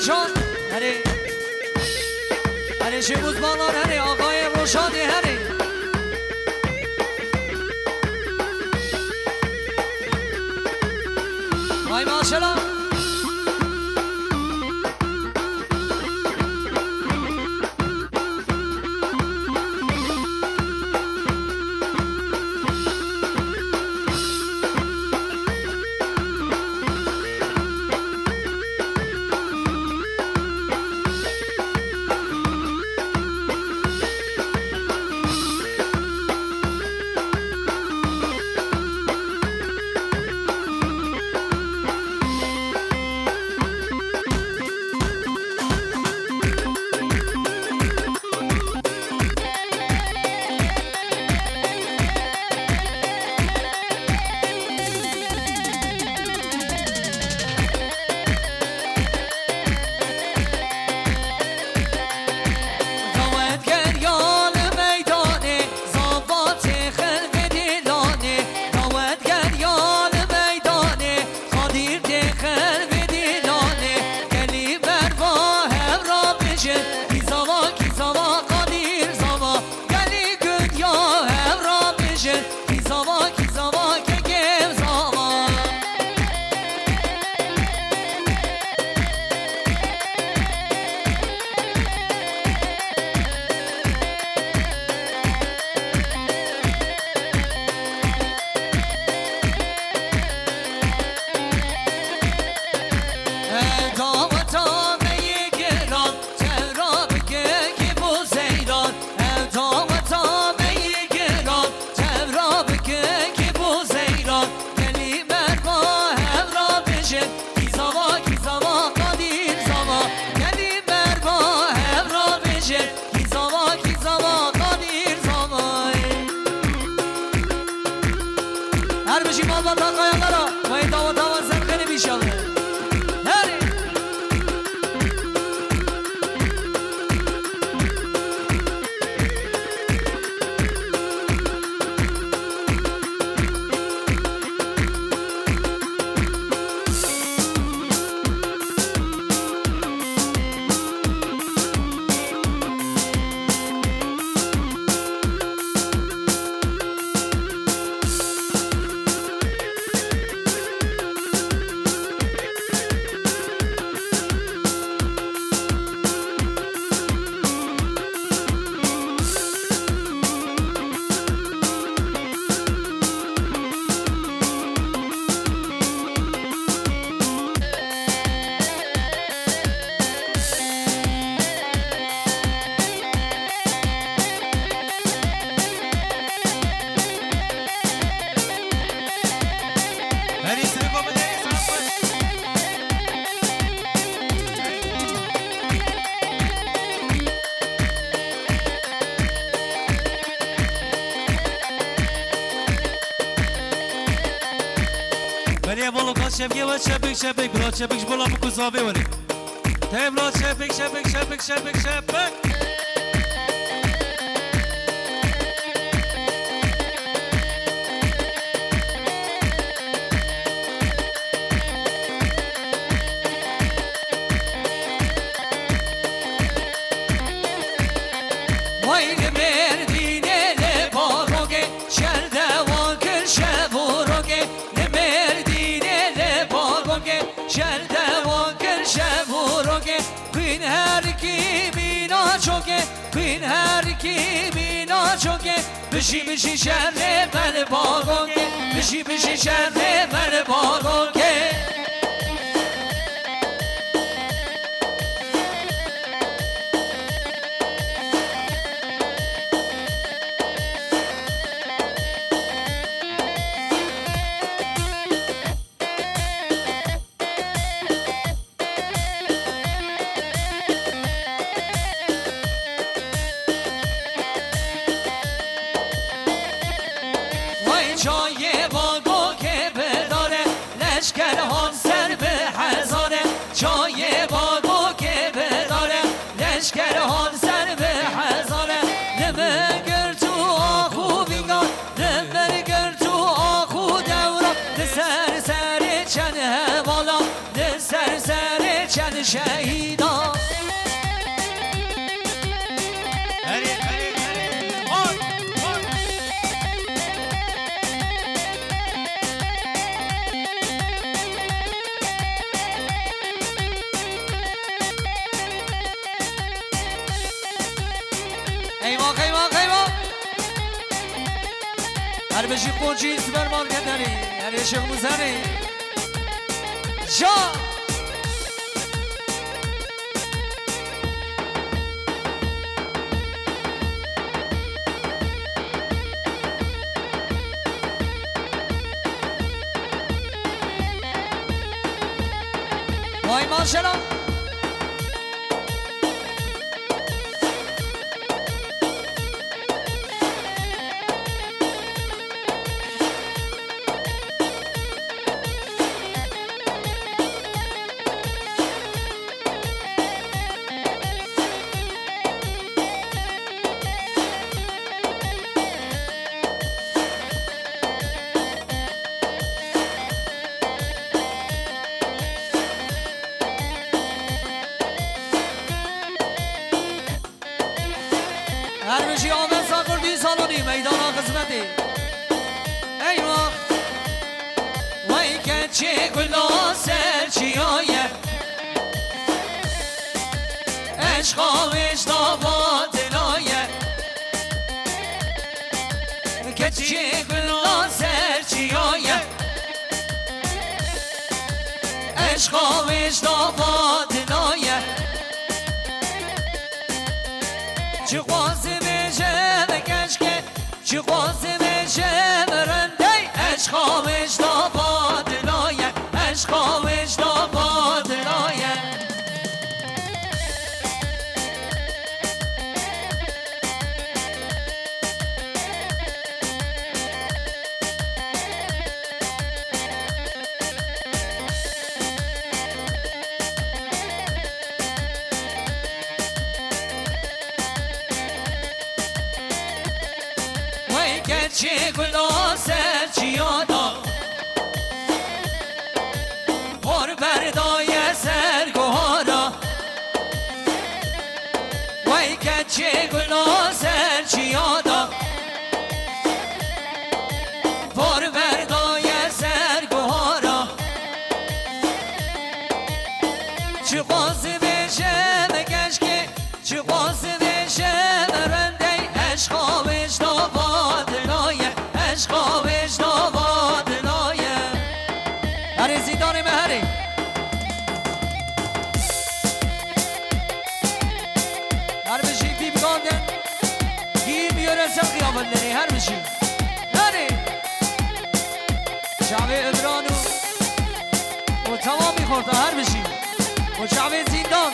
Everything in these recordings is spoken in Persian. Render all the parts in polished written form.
روشان هری چه بودمانان هری آقای روشانی هری وای ماشالله شبکه و شبک بلا شبکش بلا بکوزابه ولی تای بلا شبک بشی شهر من باغونگه بشی شهر من باغونگه جای باغو که بداره لشکر هم سر به هزاره جای باغو که بداره لشکر هم سر به هزاره نمگر تو آخو بینگان نمگر تو آخو دورا سر چند حوالا سر چند شهیدا هر بشی قنچی سوپرمارکت داری هر عشق مزنی جا وای ماشاءالله هر بشی آمد ساکر بی سالونی میدان قسمتی ایوه وای که چه گلا سر چی آیه عشقا وجدابا دلایه که چه گلا سر چی آیه عشقا وجدابا دلایه چه قاسم شب کشکه چه قاسم شب رنده عشقا وجدابا دلایه عشقا وجدابا دلایه چه گلا سر چیادا پر بردای سرگوهارا وای که چه گلا سر چیادا پر بردای سرگوهارا چه قاسم بشه بگش که چه قاسم بشه برنده عشقا وجدابا دلایه عشقا وجدابا دلایه هر زیدان مهری هر بشی بی بگاندن گیر بیاره سر قیافت داری هر بشی هری شعب ابرانو و تمامی خورده هر بشی و شعب زیدان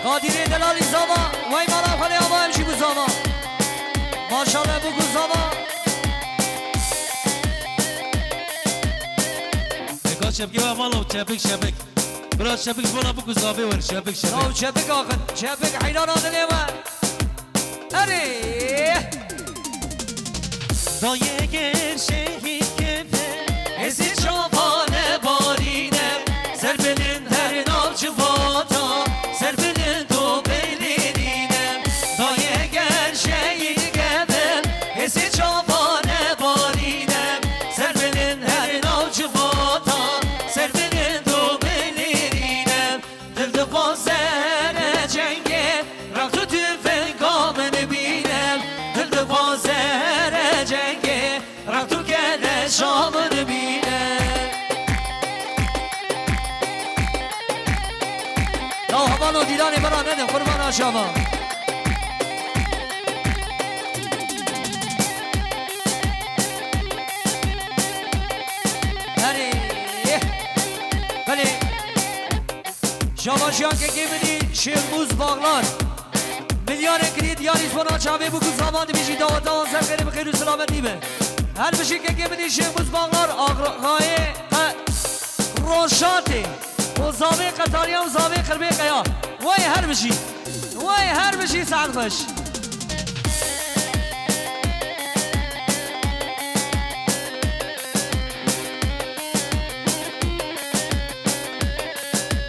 قادری دلالی زاما وای مانا خالی آبا همشی بو زاما ماشالله بگو زاما نگاه شبگی و مالو چپک شبک برا شبک بولا بگو زابه ور شبک شبک نو شبک آخن شبک حیران آدنه و اره دایه گر شهید کفه ازی چوبانه بارینه سربلین در ناو چواتا سربلین تو بلینینه دایه گر قربانی برا نده قربان آشاما بله شاماشیان که گیمینی شیخ موز باغلار میلیار کرید یاری سونا چاوی بگو زمان بیشی داوتا آنسر کریم خیر و سلامتی به هر بشی که گیمینی شیخ موز باغلار آقای روشاتی و زاوی قطاریا و زاوی خربی قیا وای هر بشی سعد خوش